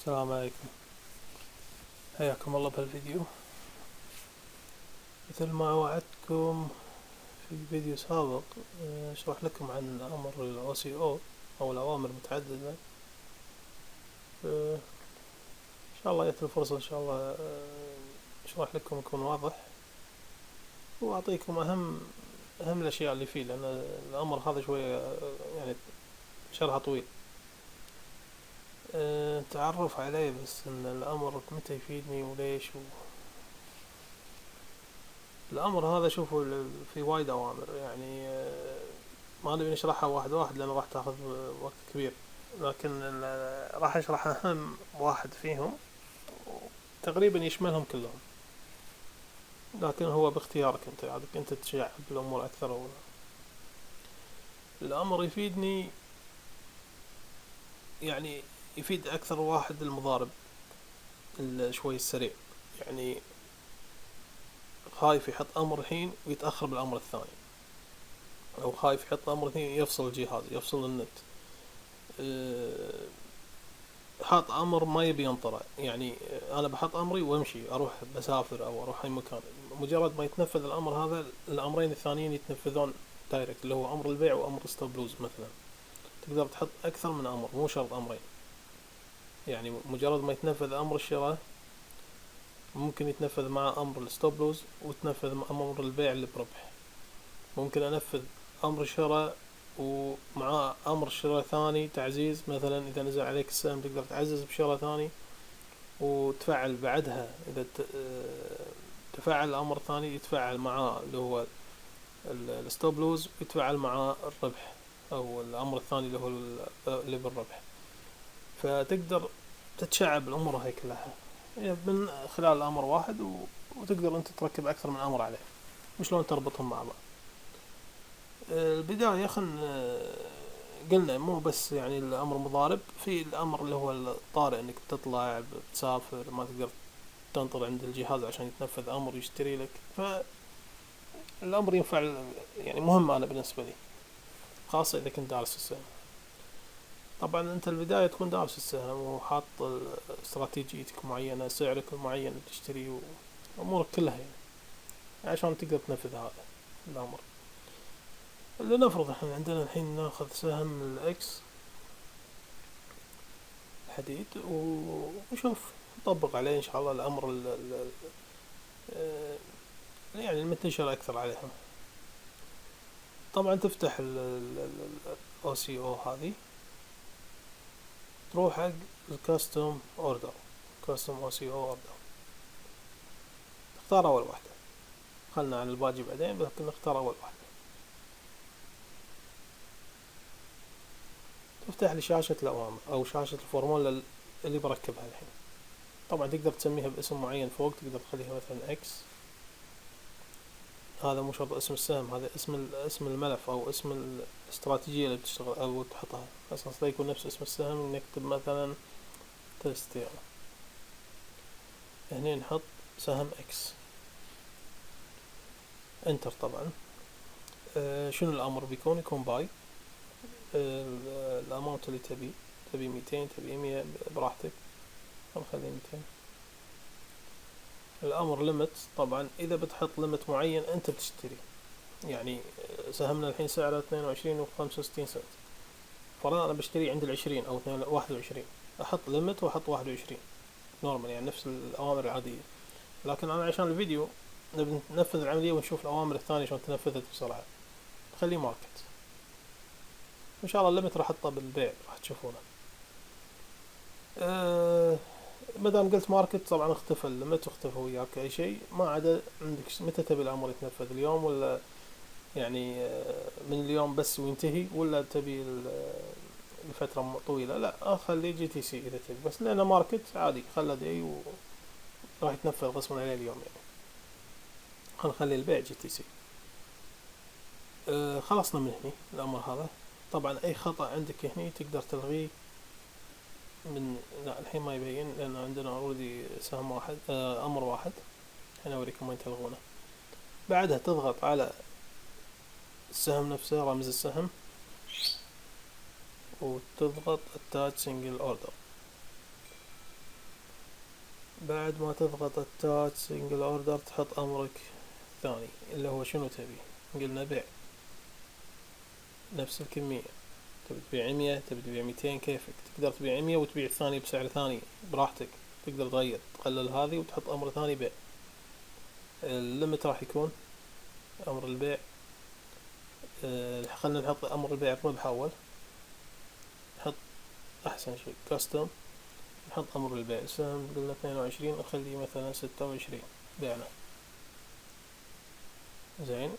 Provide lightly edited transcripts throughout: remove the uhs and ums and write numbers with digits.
السلام عليكم. حياكم الله بهالفيديو. مثل ما وعدتكم في فيديو سابق، اشرح لكم عن امر ال OCO او الاوامر المتعددة. ان شاء الله جت الفرصة ان شاء الله اشرح لكم يكون واضح واعطيكم اهم الاشياء اللي فيه، لان الامر هذا شوية يعني شرحه طويل. تعرف عليه بس ان الامر متى يفيدني وليش الامر هذا. شوفوا في وايد اوامر، يعني ما نبي نشرحها واحد واحد لان راح تاخذ وقت كبير، لكن راح اشرح اهم واحد فيهم، تقريبا يشملهم كلهم، لكن هو باختيارك انت، عادك انت تشعب الامور اكثر ولا. الامر يفيدني، يعني يفيد اكثر واحد المضارب شوي السريع، يعني خايف يحط امر الحين ويتاخر بالامر الثاني، او خايف يحط امر الحين يفصل الجهاز يفصل النت. حاط امر ما يبي ينطره، يعني انا بحط امري وامشي اروح بسافر او اروح اي مكان، مجرد ما يتنفذ الامر هذا الامرين الثانيين يتنفذون دايركت، اللي هو امر البيع وامر ستوب لوز مثلا. تقدر تحط اكثر من امر، مو شرط امرين، يعني مجرد ما يتنفذ امر الشراء ممكن يتنفذ مع امر الستوب لوز وتنفذ مع امر البيع اللي بربح. ممكن انفذ امر شراء ومع امر شراء ثاني تعزيز، مثلا اذا نزل عليك السهم تقدر تعزز بشراء ثاني وتفعل بعدها. اذا تفعل الامر الثاني يتفعل معاه اللي هو الستوب لوز ويتفعل مع الربح، او الامر الثاني اللي هو اللي بالربح. فتقدر تتشعب الامور هاي كلها يعني من خلال امر واحد، وتقدر انت تركب اكثر من امر عليه وشلون تربطهم مع بعض. البداية قلنا مو بس يعني الامر مضارب، في الامر اللي هو الطارئ، انك تطلع بتسافر ما تقدر تنطر عند الجهاز عشان يتنفذ امر يشتري لك، فالامر ينفع يعني مهم انا بالنسبة لي، خاصة اذا كنت دارس السهم. طبعا انت البداية تكون دارس السهم وحاط استراتيجيتك معينة، سعرك المعين اللي تشتري وامورك كلها يعني عشان تقدر تنفذ هذا الامر. لنفرض احنا عندنا الحين ناخذ سهم الاكس حديد ونشوف نطبق عليه ان شاء الله الامر يعني المنتشر اكثر عليهم. طبعا تفتح ال OCO هذه، تروح حق الكاستوم اوردر، كاستوم OCO اوردر، تختار اول واحدة، خلنا عن الباقي بعدين، لكن نختار اول واحدة. تفتح لي شاشة الاوامر او شاشة الفورمولا اللي بركبها الحين. طبعا تقدر تسميها باسم معين فوق، تقدر تخليها مثلا اكس، هذا مو شرط اسم السهم، هذا اسم الملف او اسم الاستراتيجية اللي بتشتغل او تحطها، اصلا يكون نفس اسم السهم. نكتب مثلا تستير، هنا نحط سهم اكس، انتر. طبعا شنو الامر بيكون؟ يكون باي الاماونت اللي تبي 200 تبي 100 براحتك، نخلي 200. الامر ليمت، طبعا اذا بتحط ليمت معين انت بتشتري، يعني سهمنا الحين سعره 22.65 سنت، فرضا انا بشتري عند 20 او 21، احط ليمت واحط 21 نورمال، يعني نفس الاوامر العادية. لكن انا عشان الفيديو نبي ننفذ العملية ونشوف الاوامر الثانية شلون تنفذت بسرعة، خليه ماركت. ان شاء الله الليمت راح احطه بالبيع، راح تشوفونه. مادام قلت ماركت طبعا اختفى الليمت واختفى وياك اي شيء، ما عدا عندك متى تبي الامر يتنفذ، اليوم ولا يعني من اليوم بس وينتهي، ولا تبي لفترة طويلة؟ لا اخلي GTC اذا تبي، بس لانه ماركت عادي خله دي وراح يتنفذ غصبا عليه اليوم يعني. خلينا نخلي البيع GTC. خلصنا من هني الامر هذا. طبعا اي خطأ عندك هني تقدر تلغيه من، لا الحين ما يبين لان عندنا اوريدي سهم واحد، امر واحد. الحين اوريكم وين تلغونه. بعدها تضغط على السهم نفسه، رمز السهم، وتضغط attach single order. بعد ما تضغط التاتش سنجل اوردر تحط امرك الثاني اللي هو شنو تبي. قلنا بيع نفس الكمية، تبي تبيع 100 تبي تبيع 200 كيفك، تقدر تبيع 100 وتبيع الثاني بسعر ثاني براحتك، تقدر تغير تقلل هذه وتحط امر ثاني بيع. الليمت راح يكون امر البيع. خلنا نحط امر البيع الربح اول، نحط احسن شيء كاستم، نحط امر البيع السهم قلنا 22 نخليه مثلا 26 بعنا. زين.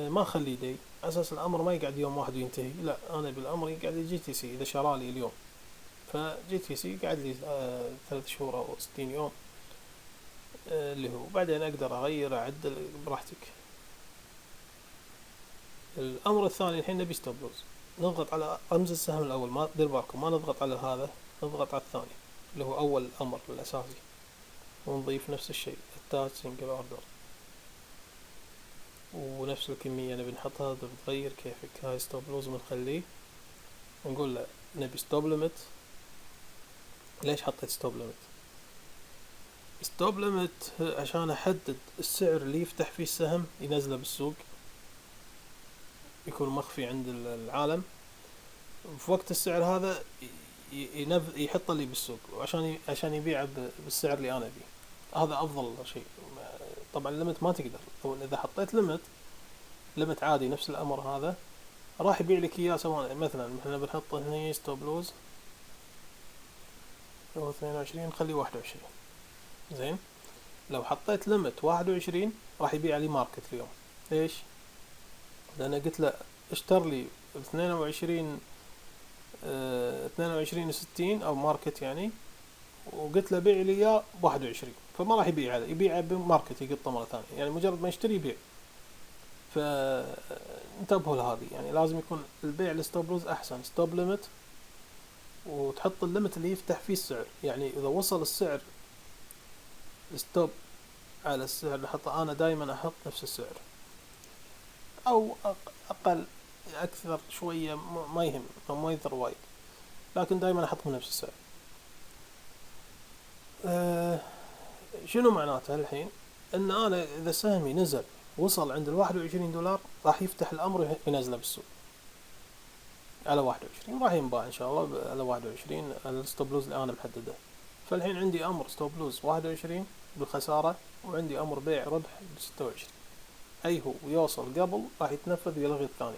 ما اخليه دي اساس الامر ما يقعد يوم واحد وينتهي، لا انا بالامر يقعد جي تي سي اذا شرالي اليوم، فجي تي سي قاعد لي 3 شهور او 60 يوم. اللي هو بعدين اقدر اغير اعدل براحتك. الامر الثاني الحين نبي ستوب لوز، نضغط على رمز السهم الاول، ما دير بالكم ما نضغط على هذا، نضغط على الثاني اللي هو اول امر الاساسي، ونضيف نفس الشيء التاج سنجل اوردر، ونفس الكمية نبي نحطها بتغير كيفك. هاي ستوب لوز بنخليه، نقول له نبي ستوب ليميت. ليش حطيت ستوب ليميت؟ ستوب ليميت عشان احدد السعر اللي يفتح فيه السهم ينزله بالسوق، يكون مخفي عند العالم في وقت السعر هذا يحط لي بالسوق، عشان يبيع بالسعر اللي انا ابيه. هذا افضل شيء. طبعا الليمت ما تقدر، او اذا حطيت ليمت عادي نفس الامر هذا راح يبيع لك اياه، سواء مثلا احنا بنحط هنا ستوب لوز هو 22 نخليه 21. زين. لو حطيت ليمت 21 راح يبيع لي ماركت اليوم. ليش؟ لان قلت له اشتر لي 22 22.60 او ماركت يعني، وقلت له بيع لي اياه ب21، فما راح يبيع هذا، يبيعه بماركت يقطه مرة ثانية، يعني مجرد ما يشتري يبيع. فانتبهوا لهذه، يعني لازم يكون البيع الستوب لوز احسن ستوب ليمت، وتحط الليمت اللي يفتح فيه السعر، يعني اذا وصل السعر ستوب على السعر اللي حطه انا دائما احط نفس السعر، او اقل اكثر شوية ما يهم، ما يضر وايد، لكن دائما احط من نفس السعر. شنو معناته الحين؟ ان انا اذا سهمي نزل وصل عند $21 راح يفتح الامر ينزله بالسوق على 21، راح ينباع ان شاء الله على 21 الستوب لوز اللي انا محدده. فالحين عندي امر ستوب لوز 21 بالخسارة، وعندي امر بيع ربح ب26، اي هو يوصل قبل راح يتنفذ ويلغي الثاني،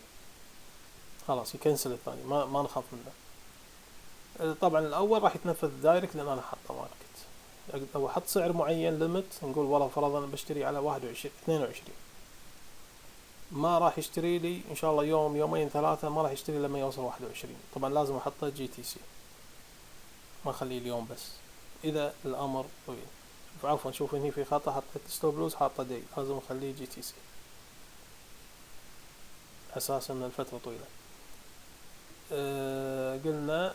خلاص يكنسل الثاني، ما نخاف منه. طبعا الاول راح يتنفذ دايركت لان انا حاطه ماركت، او احط سعر معين ليمت، نقول والله فرضا بشتري على 21 22، ما راح يشتري لي ان شاء الله يوم يومين ثلاثة، ما راح يشتري لما يوصل 21. طبعا لازم احطه جي تي سي، ما اخليه اليوم بس اذا الامر طويل. عفوا شوف هني في خطأ، حطيت ستوب لوز حاطه دي، لازم اخليه جي تي سي اساسا ان الفترة طويلة. قلنا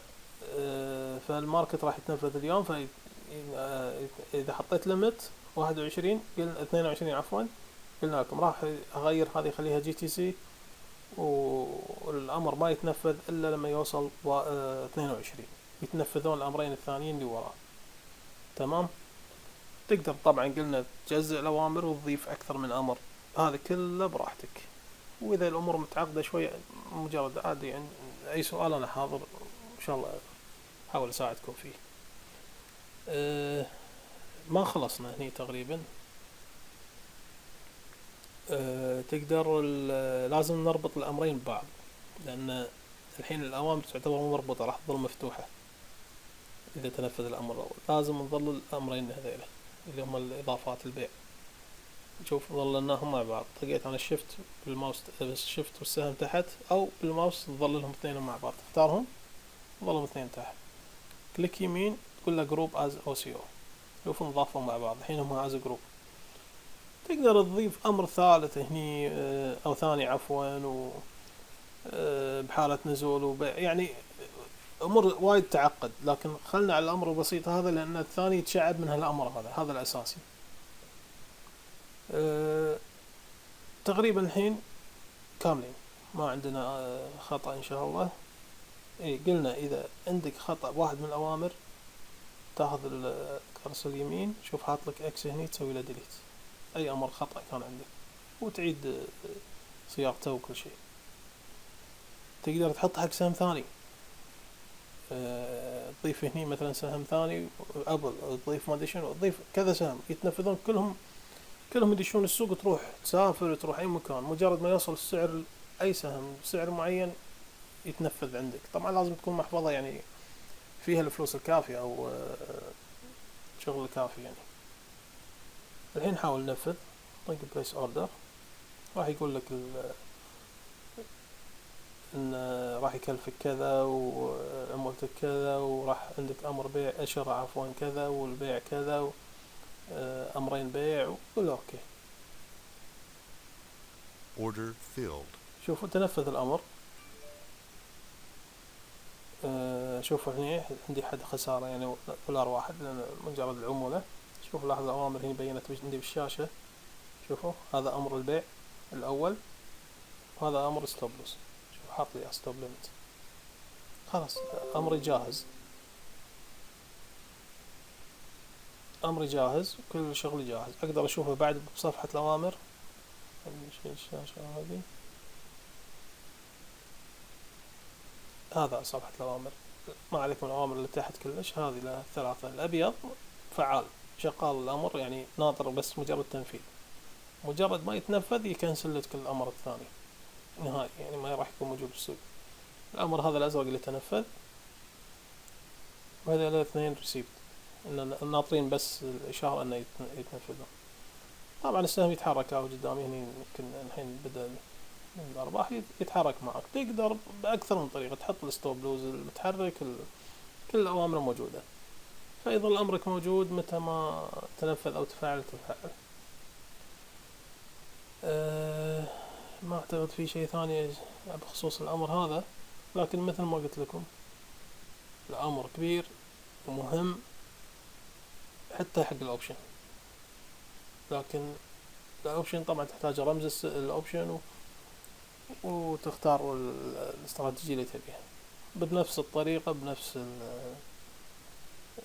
فالماركت راح يتنفذ اليوم، اذا حطيت ليمت 21 قلنا 22 عفوا، قلنا لكم راح اغير هذه اخليها جي تي سي، والامر ما يتنفذ الا لما يوصل 22، يتنفذون الامرين الثانيين اللي وراه. تمام. تقدر طبعا قلنا تجزء الاوامر وتضيف اكثر من امر، هذا كله براحتك. واذا الامور متعقدة شوية مجرد عادي، يعني اي سؤال انا حاضر ان شاء الله احاول اساعدكم فيه. ما خلصنا هني تقريبا. تقدر لازم نربط الامرين ببعض، لان الحين الاوامر تعتبر مربوطة راح تظل مفتوحة. اذا تنفذ الامر الاول لازم نظل الامرين هذيلا اللي هم الاضافات البيع، نشوف ظللناهم مع بعض. طقيت على الشفت بالماوس، الشفت والسهم تحت، او بالماوس تظللهم اثنينهم مع بعض، تختارهم ظلهم اثنين تحت، كليك يمين تقول له جروب از او سي او، شوف نضافوا مع بعض الحين هم از جروب. تقدر تضيف امر ثالث هني او ثاني عفوا، و بحالة نزول وبيع، يعني امور وايد تعقد، لكن خلنا على الامر البسيط هذا لان الثاني يتشعب من هالامر هذا الاساسي. تقريبا الحين كاملين، ما عندنا خطأ ان شاء الله. اي قلنا اذا عندك خطأ واحد من الاوامر تاخذ الكرسي اليمين، شوف حاط لك اكس هني، تسوي له ديليت اي امر خطأ كان عندك، وتعيد صياغته وكل شيء. تقدر تحط حق سهم ثاني، تضيف هني مثلا سهم ثاني ابل، تضيف ما ادري شنو، تضيف كذا سهم يتنفذون كلهم يدشون السوق، تروح تسافر تروح اي مكان، مجرد ما يوصل السعر اي سهم بسعر معين يتنفذ عندك. طبعا لازم تكون محفظة يعني فيها الفلوس الكافية او شغل الكافي يعني. الحين حاول ننفذ، طق بليس اوردر، راح يقول لك ان راح يكلفك كذا وعمولتك كذا، وراح عندك امر بيع شراء عفوا كذا، والبيع كذا، امرين بيع، وقول له اوكي. Order filled. شوفوا تنفذ الامر. شوفوا هنا عندي حد خسارة يعني $1 لان مجرد العمولة. شوفوا لاحظ الاوامر هنا بينت عندي بالشاشة. شوفوا هذا امر البيع الاول، وهذا امر ستوب لوس. شوف حاط لي ستوب ليميت. خلاص امري جاهز، امري جاهز وكل شغلي جاهز. اقدر اشوفه بعد بصفحة الاوامر. نشيل الشاشة هذه، هذا صفحة الاوامر. ما عليك من الاوامر اللي تحت كلش، هذه لها ثلاثة. الابيض فعال شغال الامر يعني ناطر بس مجرد تنفيذ، مجرد ما يتنفذ يكنسل لك الامر الثاني نهائي يعني ما راح يكون موجود بالسوق. الامر هذا الازرق اللي تنفذ، وهذا الاثنين ريسيفد، ان ناطرين بس الاشارة انه يتنفذون. طبعا السهم يتحرك اهو قدامي هنا، يمكن الحين بدأ من الارباح يتحرك معك. تقدر باكثر من طريقة تحط الستوب لوز المتحرك، كل الاوامر موجودة، فيظل امرك موجود متى ما تنفذ او تفعل. ما اعتقد في شيء ثاني بخصوص الامر هذا، لكن مثل ما قلت لكم الامر كبير ومهم حتى حق الاوبشن. لكن الاوبشن طبعا تحتاج رمز الاوبشن وتختار الاستراتيجية اللي تبيها بنفس الطريقة، بنفس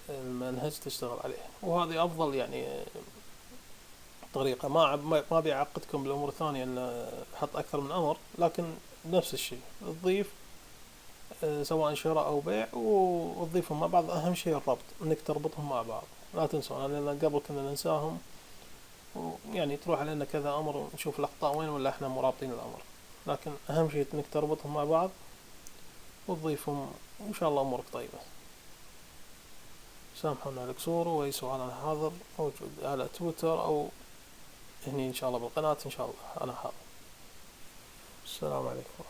المنهج تشتغل عليه. وهذه افضل يعني طريقة. ما بيعقدكم بالامور الثانية ان حط اكثر من امر، لكن نفس الشيء تضيف سواء شراء او بيع وتضيفهم مع بعض. اهم شيء الربط، انك تربطهم مع بعض، لا تنسون، لان قبل كنا ننساهم يعني تروح علينا كذا امر ونشوف الاخطاء وين، ولا احنا مرابطين الامر. لكن اهم شيء انك تربطهم مع بعض وتضيفهم، وان شاء الله امورك طيبة. سامحونا على القصور، واي سؤال انا حاضر، موجود على تويتر او هني ان شاء الله بالقناة، ان شاء الله انا حاضر. السلام عليكم.